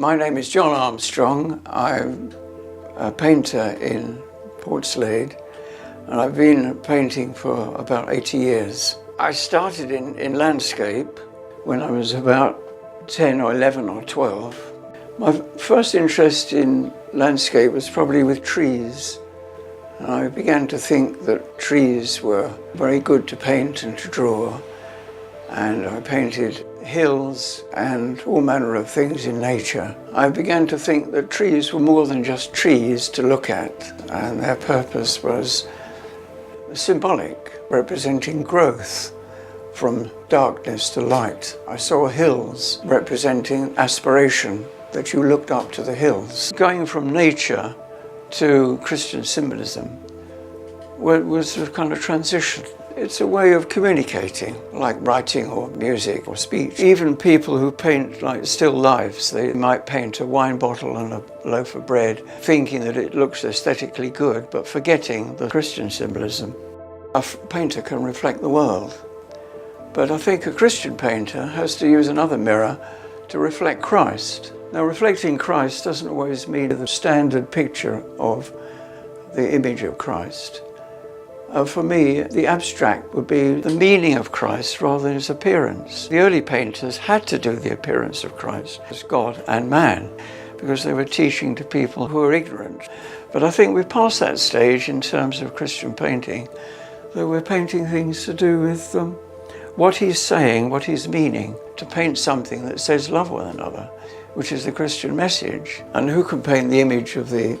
My name is John Armstrong. I'm a painter in Port Slade, and I've been painting for about 80 years. I started in landscape when I was about 10 or 11 or 12. My first interest in landscape was probably with trees. And I began to think that trees were very good to paint and to draw. And I painted hills and all manner of things in nature. I began to think that trees were more than just trees to look at, and their purpose was symbolic, representing growth from darkness to light. I saw hills representing aspiration, that you looked up to the hills. Going from nature to Christian symbolism was a kind of transition. It's a way of communicating, like writing or music or speech. Even people who paint like still lifes, they might paint a wine bottle and a loaf of bread, thinking that it looks aesthetically good, but forgetting the Christian symbolism. A painter can reflect the world, but I think a Christian painter has to use another mirror to reflect Christ. Now, reflecting Christ doesn't always mean the standard picture of the image of Christ. For me, the abstract would be the meaning of Christ rather than his appearance. The early painters had to do the appearance of Christ as God and man because they were teaching to people who were ignorant. But I think we've passed that stage in terms of Christian painting, that we're painting things to do with what he's saying, what he's meaning, to paint something that says love one another, which is the Christian message. And who can paint the image of the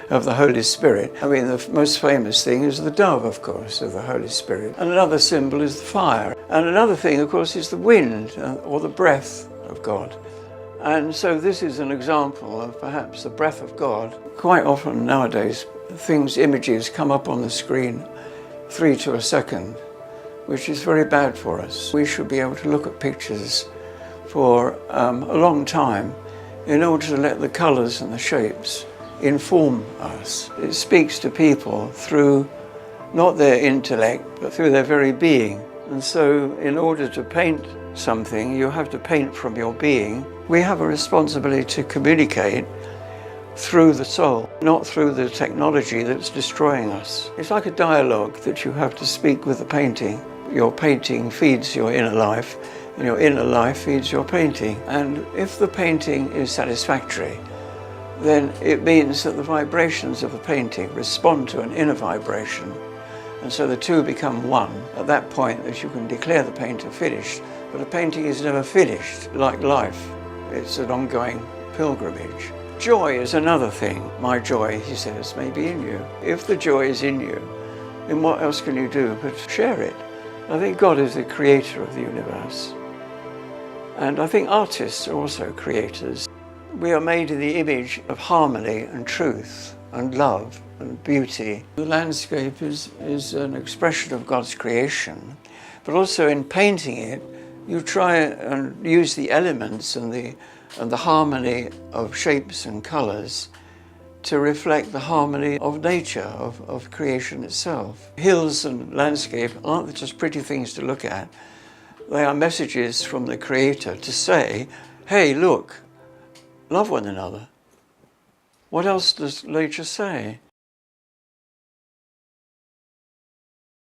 Holy Spirit? I mean, the most famous thing is the dove, of course, of the Holy Spirit. And another symbol is the fire. And another thing, of course, is the wind or the breath of God. And so this is an example of perhaps the breath of God. Quite often nowadays, images come up on the screen 3 to a second, which is very bad for us. We should be able to look at pictures for a long time in order to let the colours and the shapes inform us. It speaks to people through not their intellect, but through their very being. And so in order to paint something, you have to paint from your being. We have a responsibility to communicate through the soul, not through the technology that's destroying us. It's like a dialogue that you have to speak with the painting. Your painting feeds your inner life, and your inner life feeds your painting. And if the painting is satisfactory, then it means that the vibrations of the painting respond to an inner vibration. And so the two become one. At that point, that you can declare the painting finished. But a painting is never finished, like life. It's an ongoing pilgrimage. Joy is another thing. My joy, he says, may be in you. If the joy is in you, then what else can you do but share it? I think God is the creator of the universe. And I think artists are also creators. We are made in the image of harmony and truth and love and beauty. The landscape is an expression of God's creation, but also in painting it, you try and use the elements and the harmony of shapes and colours to reflect the harmony of nature, of creation itself. Hills and landscape aren't just pretty things to look at. They are messages from the Creator to say, hey, look, love one another. What else does nature say?